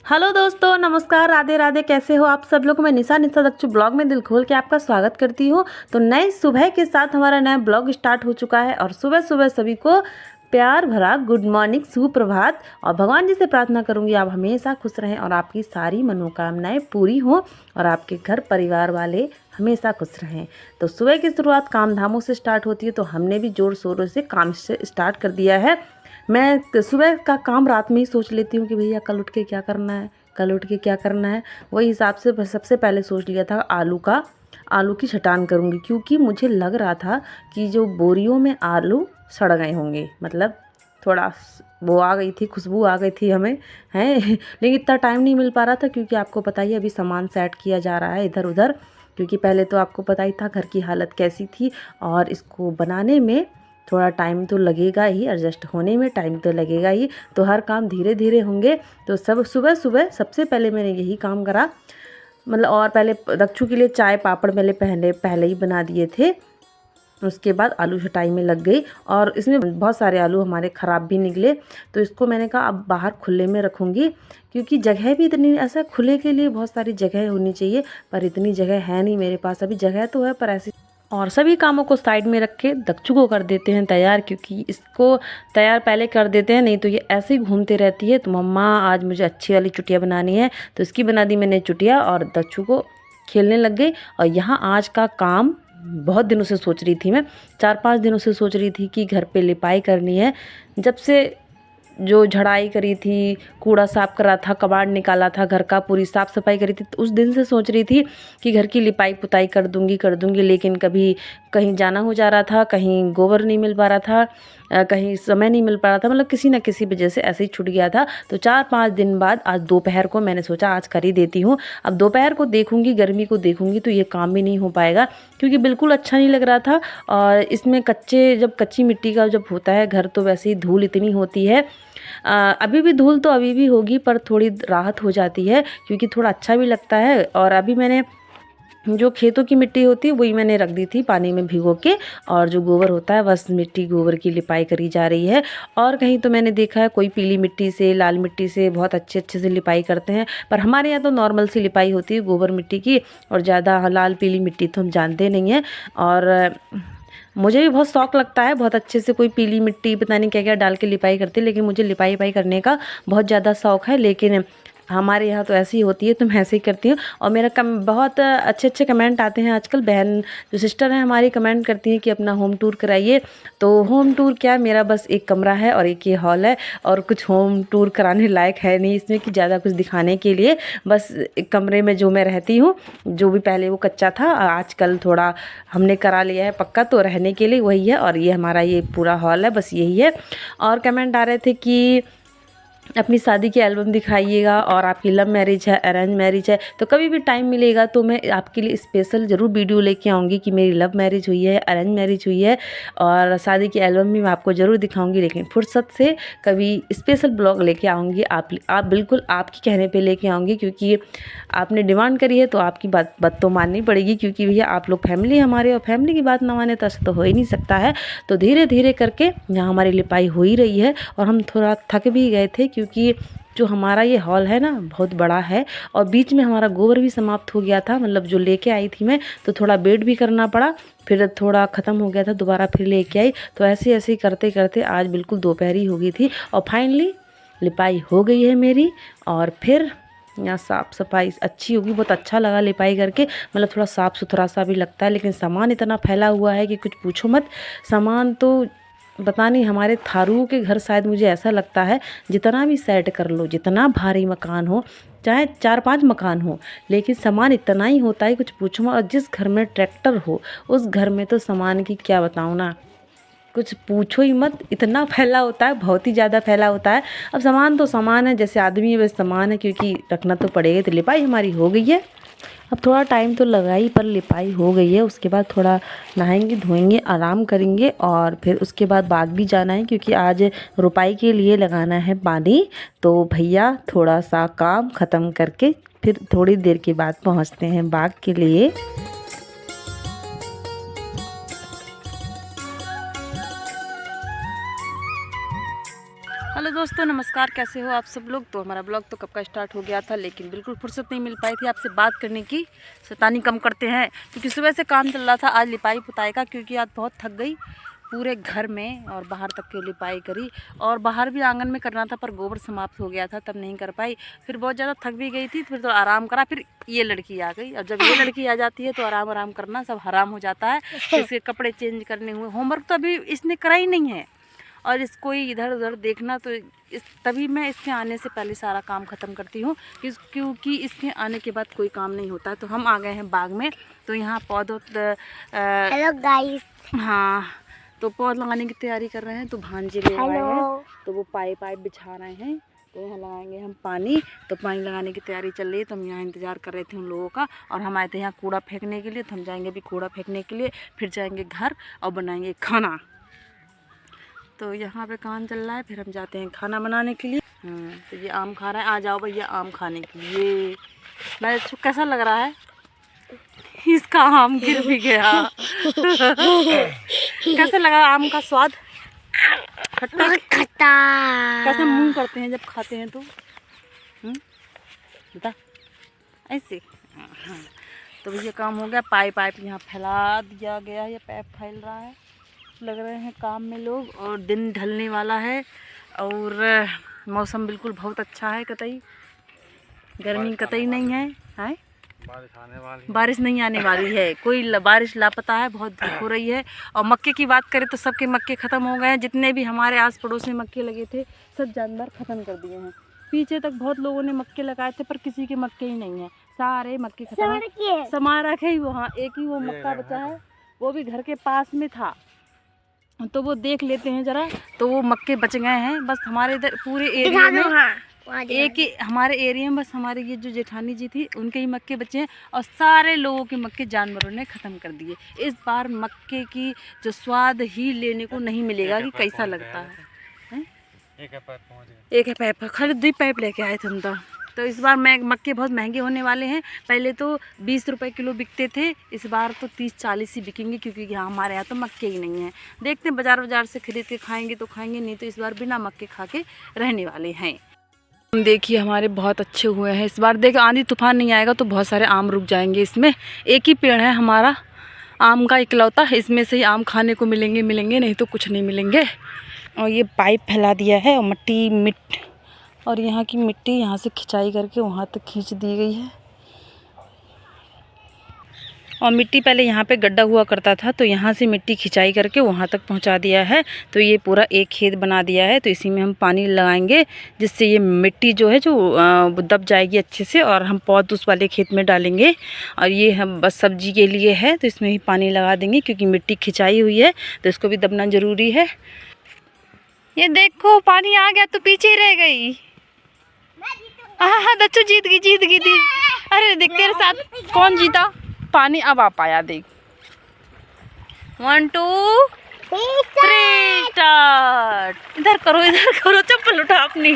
Hello दोस्तों, नमस्कार, राधे राधे। कैसे हो आप सब लोग। मैं निशा दक्षु ब्लॉग में दिल खोल के आपका स्वागत करती हूँ। तो नए सुबह के साथ हमारा नया ब्लॉग स्टार्ट हो चुका है और सुबह सुबह सभी को प्यार भरा गुड मॉर्निंग, सुप्रभात। और भगवान जी से प्रार्थना करूँगी आप हमेशा खुश रहें और आपकी सारी मनोकामनाएं पूरी हों और आपके घर परिवार वाले हमेशा खुश रहें। तो सुबह की शुरुआत काम धामों से स्टार्ट होती है, तो हमने भी ज़ोर शोरों से काम से स्टार्ट कर दिया है। मैं सुबह का काम रात में ही सोच लेती हूँ कि भैया कल उठ के क्या करना है, कल उठ के क्या करना है। वही हिसाब से सबसे पहले सोच लिया था आलू की छटान करूँगी, क्योंकि मुझे लग रहा था कि जो बोरियों में आलू सड़ गए होंगे, मतलब थोड़ा वो आ गई थी, खुशबू आ गई थी हमें हैं। लेकिन इतना टाइम नहीं मिल पा रहा था, क्योंकि आपको पता ही अभी सामान सेट किया जा रहा है इधर उधर। क्योंकि पहले तो आपको पता ही था घर की हालत कैसी थी, और इसको बनाने में थोड़ा टाइम तो लगेगा ही, एडजस्ट होने में टाइम तो लगेगा ही। तो हर काम धीरे धीरे होंगे। तो सब सुबह सुबह सबसे पहले मैंने यही काम करा, मतलब। और पहले दक्षु के लिए चाय पापड़ पहले ही बना दिए थे। उसके बाद आलू छटाई में लग गई, और इसमें बहुत सारे आलू हमारे ख़राब भी निकले। तो इसको मैंने कहा अब बाहर खुले में रखूँगी, क्योंकि जगह भी इतनी, ऐसा खुले के लिए बहुत सारी जगह होनी चाहिए, पर इतनी जगह है नहीं मेरे पास। अभी जगह तो है पर ऐसी। और सभी कामों को साइड में रख के दक्षु को कर देते हैं तैयार, क्योंकि इसको तैयार पहले कर देते हैं, नहीं तो ये ऐसे ही घूमते रहती है। तो मम्मा आज मुझे अच्छी वाली चुटिया बनानी है, तो इसकी बना दी मैंने चुटिया, और दक्षु को खेलने लग गई। और यहाँ आज का काम बहुत दिनों से सोच रही थी मैं, 4-5 दिनों से सोच रही थी कि घर पे लिपाई करनी है। जब से जो झड़ाई करी थी, कूड़ा साफ करा था, कबाड़ निकाला था, घर का पूरी साफ़ सफाई करी थी, तो उस दिन से सोच रही थी कि घर की लिपाई पुताई कर दूंगी। लेकिन कभी कहीं जाना हो जा रहा था, कहीं गोबर नहीं मिल पा रहा था, कहीं समय नहीं मिल पा रहा था, मतलब किसी न किसी वजह से ऐसे ही छूट गया था। तो 4-5 दिन बाद आज दोपहर को मैंने सोचा आज कर ही देती हूँ। अब दोपहर को देखूंगी, गर्मी को देखूंगी, तो ये काम भी नहीं हो पाएगा, क्योंकि बिल्कुल अच्छा नहीं लग रहा था। और इसमें कच्ची मिट्टी का जब होता है घर, तो वैसे ही धूल इतनी होती है। अभी भी धूल तो अभी भी होगी, पर थोड़ी राहत हो जाती है, क्योंकि थोड़ा अच्छा भी लगता है। और अभी मैंने जो खेतों की मिट्टी होती है वही मैंने रख दी थी पानी में भिगो के, और जो गोबर होता है बस मिट्टी गोबर की लिपाई करी जा रही है। और कहीं तो मैंने देखा है कोई पीली मिट्टी से, लाल मिट्टी से बहुत अच्छे से लिपाई करते हैं, पर हमारे यहाँ तो नॉर्मल सी लिपाई होती है गोबर मिट्टी की, और ज़्यादा लाल पीली मिट्टी तो हम जानते नहीं हैं। और मुझे भी बहुत शौक लगता है, बहुत अच्छे से कोई पीली मिट्टी पता नहीं क्या क्या डाल के लिपाई करती है, लेकिन मुझे लिपाई करने का बहुत ज़्यादा शौक है। लेकिन हमारे यहाँ तो ऐसी ही होती है, तो मैं ऐसे ही करती हूँ। और मेरा बहुत अच्छे कमेंट आते हैं आजकल। बहन जो सिस्टर हैं हमारी कमेंट करती हैं कि अपना होम टूर कराइए। तो होम टूर क्या, मेरा बस एक कमरा है और एक ये हॉल है, और कुछ होम टूर कराने लायक है नहीं इसमें कि ज़्यादा कुछ दिखाने के लिए। बस एक कमरे में जो मैं रहती हूँ, जो भी पहले वो कच्चा था, आजकल थोड़ा हमने करा लिया है पक्का, तो रहने के लिए वही है। और ये हमारा ये पूरा हॉल है, बस यही है। और कमेंट आ रहे थे कि अपनी शादी की एल्बम दिखाइएगा, और आपकी लव मैरिज है अरेंज मैरिज है, तो कभी भी टाइम मिलेगा तो मैं आपके लिए स्पेशल ज़रूर वीडियो लेके आऊँगी कि मेरी लव मैरिज हुई है, अरेंज मैरिज हुई है, और शादी की एल्बम भी मैं आपको ज़रूर दिखाऊंगी। लेकिन फुर्सत से कभी स्पेशल ब्लॉग लेके आऊँगी, आप बिल्कुल आपकी कहने पे लेके आऊँगी, क्योंकि आपने डिमांड करी है तो आपकी बात तो माननी पड़ेगी, क्योंकि भैया आप लोग फैमिली हमारे, और फैमिली की बात ना माने तो ऐसा तो हो ही नहीं सकता है। तो धीरे धीरे करके यहाँ हमारी लिपाई हो ही रही है, और हम थोड़ा थक भी गए थे, क्योंकि जो हमारा ये हॉल है ना बहुत बड़ा है, और बीच में हमारा गोबर भी समाप्त हो गया था, मतलब जो लेके आई थी मैं, तो थोड़ा वेट भी करना पड़ा, फिर थोड़ा ख़त्म हो गया था, दोबारा फिर लेके आई। तो ऐसे ऐसे करते करते आज बिल्कुल दोपहरी हो गई थी, और फाइनली लिपाई हो गई है मेरी। और फिर यहाँ साफ़ सफाई अच्छी होगी, बहुत अच्छा लगा लिपाई करके, मतलब थोड़ा साफ़ सुथरा सा भी लगता है। लेकिन सामान इतना फैला हुआ है कि कुछ पूछो मत। सामान तो पता नहीं, हमारे थारू के घर शायद मुझे ऐसा लगता है, जितना भी सेट कर लो, जितना भारी मकान हो, चाहे 4-5 मकान हो, लेकिन सामान इतना ही होता है कुछ पूछो मत। और जिस घर में ट्रैक्टर हो उस घर में तो सामान की क्या बताऊँ ना, कुछ पूछो ही मत, इतना फैला होता है, बहुत ही ज़्यादा फैला होता है। अब सामान तो सामान है, जैसे आदमी है वैसे सामान है, क्योंकि रखना तो पड़ेगा। तो लिपाई हमारी हो गई है, अब थोड़ा टाइम तो लगा ही, पर लिपाई हो गई है। उसके बाद थोड़ा नहाएंगे धोएंगे, आराम करेंगे, और फिर उसके बाद बाग भी जाना है, क्योंकि आज रोपाई के लिए लगाना है पानी। तो भैया थोड़ा सा काम ख़त्म करके फिर थोड़ी देर के बाद पहुंचते हैं बाग के लिए। हेलो दोस्तों, नमस्कार। कैसे हो आप सब लोग। तो हमारा ब्लॉग तो कब का स्टार्ट हो गया था, लेकिन बिल्कुल फुर्सत नहीं मिल पाई थी आपसे बात करने की। शैतानी कम करते हैं, क्योंकि सुबह से काम चल रहा था। आज लिपाई पुताई का, क्योंकि आज बहुत थक गई पूरे घर में और बाहर तक की लिपाई करी। और बाहर भी आंगन में करना था, पर गोबर समाप्त हो गया था, तब नहीं कर पाई। फिर बहुत ज़्यादा थक भी गई थी, फिर तो आराम करा। फिर ये लड़की आ गई, और जब ये लड़की आ जाती है तो आराम करना सब हराम हो जाता है। तो इसके कपड़े चेंज करने हुए, होमवर्क तो अभी इसने करा ही नहीं है, और इसको इधर उधर देखना। तो तभी मैं इसके आने से पहले सारा काम ख़त्म करती हूँ, क्योंकि इसके आने के बाद कोई काम नहीं होता है। तो हम आ गए हैं बाग में। तो यहाँ पौधों हेलो गाइस। हाँ, तो पौध लगाने की तैयारी कर रहे हैं। तो भांजे ले आए हैं, तो वो पाइप बिछा रहे हैं। तो यहाँ लगाएंगे हम पानी। तो पानी लगाने की तैयारी चल रही है। तो हम यहाँ इंतज़ार कर रहे थे उन लोगों का, और हम आए थे यहाँ कूड़ा फेंकने के लिए। तो हम जाएंगे अभी कूड़ा फेंकने के लिए, फिर जाएंगे घर और बनाएंगे खाना। तो यहाँ पे काम चल रहा है, फिर हम जाते हैं खाना बनाने के लिए। तो ये आम खा रहा है। आ जाओ भैया आम खाने के लिए। मैं कैसा लग रहा है, इसका आम गिर भी गया। कैसा लगा आम का स्वाद? खट्टा खट्टा। कैसे मुंह करते हैं जब खाते हैं तो? बता ऐसे। हाँ, तो भैया काम हो गया। पाइप यहाँ फैला दिया गया है, ये पाइप फैल रहा है। लग रहे हैं काम में लोग, और दिन ढलने वाला है। और मौसम बिल्कुल बहुत अच्छा है, कतई गर्मी कतई नहीं है। बारिश नहीं आने वाली है, कोई बारिश लापता है, बहुत धूप हो रही है। और मक्के की बात करें तो सबके मक्के ख़त्म हो गए हैं। जितने भी हमारे आस पड़ोस में मक्के लगे थे, सब जानवर ख़त्म कर दिए हैं। पीछे तक बहुत लोगों ने मक्के लगाए थे, पर किसी के मक्के ही नहीं है, सारे मक्के खत्म है। समा रखे ही वहाँ, एक ही वो मक्का बचा है, वो भी घर के पास में था। तो वो देख लेते हैं ज़रा। तो वो मक्के बच गए हैं बस हमारे इधर पूरे एरिया में। एक ही हमारे एरिया में बस हमारे ये जो जेठानी जी थी, उनके ही मक्के बचे हैं, और सारे लोगों के मक्के जानवरों ने ख़त्म कर दिए। इस बार मक्के की जो स्वाद ही लेने को नहीं मिलेगा कि कैसा लगता है। एक है पाइप, खाली 2 पाइप लेके आए थे हम। तो इस बार मक्के बहुत महंगे होने वाले हैं। पहले तो 20 रुपये किलो बिकते थे, इस बार तो 30-40 ही बिकेंगे, क्योंकि यहाँ हमारे यहाँ तो मक्के ही नहीं हैं। देखते हैं बाज़ार से खरीद के खाएंगे तो खाएंगे, नहीं तो इस बार बिना मक्के खा के रहने वाले हैं। देखिए हमारे बहुत अच्छे हुए हैं इस बार। देख आंधी तूफान नहीं आएगा तो बहुत सारे आम रुक जाएंगे इसमें। एक ही पेड़ है हमारा आम का इकलौता, इसमें से ही आम खाने को मिलेंगे, नहीं तो कुछ नहीं मिलेंगे। और ये पाइप फैला दिया है, और और यहाँ की मिट्टी यहाँ से खिंचाई करके वहाँ तक खींच दी गई है। और मिट्टी पहले यहाँ पे गड्ढा हुआ करता था, तो यहाँ से मिट्टी खिंचाई करके वहाँ तक पहुँचा दिया है। तो ये पूरा एक खेत बना दिया है। तो इसी में हम पानी लगाएंगे, जिससे ये मिट्टी जो है जो दब जाएगी अच्छे से, और हम पौध उस वाले खेत में डालेंगे। और ये हम बस सब्जी के लिए है, तो इसमें भी पानी लगा देंगे, क्योंकि मिट्टी खिंचाई हुई है तो इसको भी दबना ज़रूरी है। ये देखो पानी आ गया तो पीछे ही रह गई। हाँ दच्चू जीत गई। अरे देख तेरे साथ कौन जीता। पानी अब आ पाया, देख। 1 2 3 स्टार्ट। इधर करो चप्पल उठा अपनी।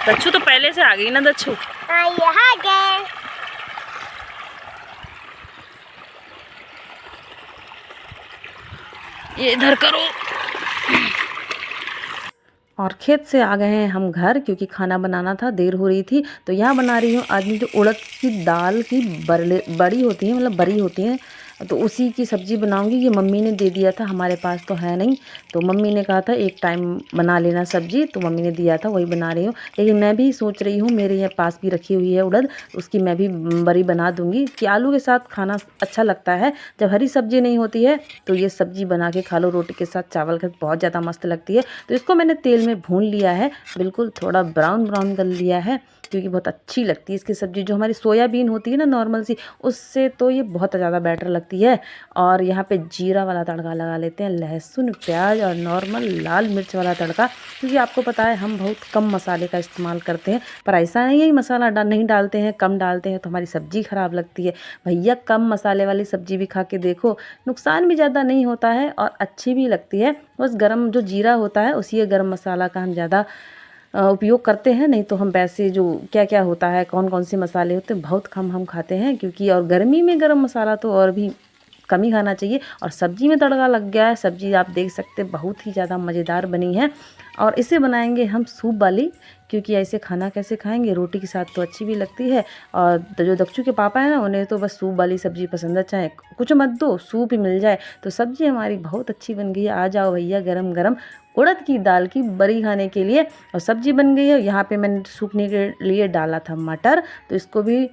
दच्चू तो पहले से आ गई ना दच्चू। यहाँ गए। ये इधर करो। और खेत से आ गए हैं हम घर, क्योंकि खाना बनाना था, देर हो रही थी। तो यहाँ बना रही हूँ आज जो उड़द की दाल की बड़ी होती है, मतलब बड़ी होती है, तो उसी की सब्ज़ी बनाऊंगी। ये मम्मी ने दे दिया था, हमारे पास तो है नहीं। तो मम्मी ने कहा था एक टाइम बना लेना सब्ज़ी, तो मम्मी ने दिया था, वही बना रही हूँ। लेकिन मैं भी सोच रही हूँ, मेरे यहाँ पास भी रखी हुई है उड़द, उसकी मैं भी बड़ी बना दूँगी, कि आलू के साथ खाना अच्छा लगता है। जब हरी सब्ज़ी नहीं होती है तो ये सब्ज़ी बना के खा लो, रोटी के साथ, चावल के, बहुत ज़्यादा मस्त लगती है। तो इसको मैंने तेल में भून लिया है, बिल्कुल थोड़ा ब्राउन कर लिया है, क्योंकि बहुत अच्छी लगती है इसकी सब्ज़ी। जो हमारी सोयाबीन होती है ना नॉर्मल सी, उससे तो ये बहुत ज़्यादा बेटर लगती है। और यहाँ पे जीरा वाला तड़का लगा लेते हैं, लहसुन प्याज और नॉर्मल लाल मिर्च वाला तड़का, क्योंकि आपको पता है हम बहुत कम मसाले का इस्तेमाल करते हैं। पर ऐसा नहीं है मसाला नहीं डालते हैं, कम डालते हैं तो हमारी सब्ज़ी ख़राब लगती है। भैया कम मसाले वाली सब्ज़ी भी खा के देखो, नुकसान भी ज़्यादा नहीं होता है और अच्छी भी लगती है। बस गरम जो जीरा होता है उसी गरम मसाला का हम ज़्यादा उपयोग करते हैं, नहीं तो हम वैसे जो क्या होता है, कौन कौन से मसाले होते हैं, बहुत कम हम खाते हैं। क्योंकि और गर्मी में गरम मसाला तो और भी कम ही खाना चाहिए। और सब्ज़ी में तड़का लग गया है। सब्ज़ी आप देख सकते हैं बहुत ही ज़्यादा मज़ेदार बनी है। और इसे बनाएंगे हम सूप वाली, क्योंकि ऐसे खाना कैसे खाएंगे, रोटी के साथ तो अच्छी भी लगती है। और जो दक्षु के पापा हैं ना, उन्हें तो बस सूप वाली सब्ज़ी पसंद है, चाहे कुछ मत दो, सूप ही मिल जाए। तो सब्ज़ी हमारी बहुत अच्छी बन गई है। आ जाओ भैया गरम गरम उड़द की दाल की बड़ी खाने के लिए। और सब्ज़ी बन गई है। यहाँ पे मैंने सूखने के लिए डाला था मटर, तो इसको भी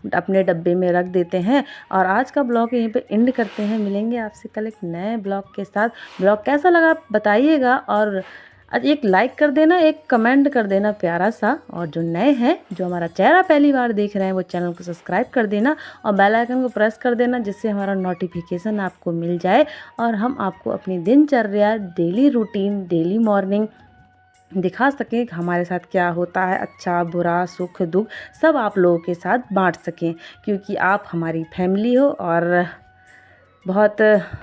अपने डब्बे में रख देते हैं। और आज का ब्लॉग यहीं पे एंड करते हैं। मिलेंगे आपसे कल एक नए ब्लॉग के साथ। ब्लॉग कैसा लगा बताइएगा, और एक लाइक कर देना, एक कमेंट कर देना प्यारा सा। और जो नए हैं, जो हमारा चेहरा पहली बार देख रहे हैं, वो चैनल को सब्सक्राइब कर देना और बेल आइकन को प्रेस कर देना, जिससे हमारा नोटिफिकेशन आपको मिल जाए और हम आपको अपनी दिनचर्या, डेली रूटीन, डेली मॉर्निंग दिखा सकें कि हमारे साथ क्या होता है, अच्छा बुरा सुख दुख सब आप लोगों के साथ बांट सकें। क्योंकि आप हमारी फैमिली हो और बहुत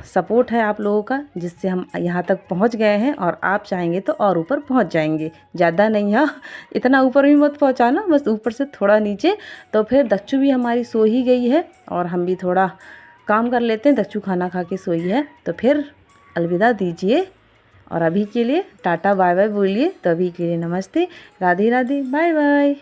सपोर्ट है आप लोगों का, जिससे हम यहाँ तक पहुँच गए हैं। और आप चाहेंगे तो और ऊपर पहुँच जाएंगे, ज़्यादा नहीं। हाँ, इतना ऊपर भी मत पहुँचाना, बस ऊपर से थोड़ा नीचे। तो फिर दक्षु भी हमारी सो ही गई है और हम भी थोड़ा काम कर लेते हैं। दक्षु खाना खा के सोई है, तो फिर अलविदा दीजिए। और अभी के लिए टाटा बाय बाय बोलिए। तो अभी के लिए नमस्ते, राधे राधे, बाय बाय।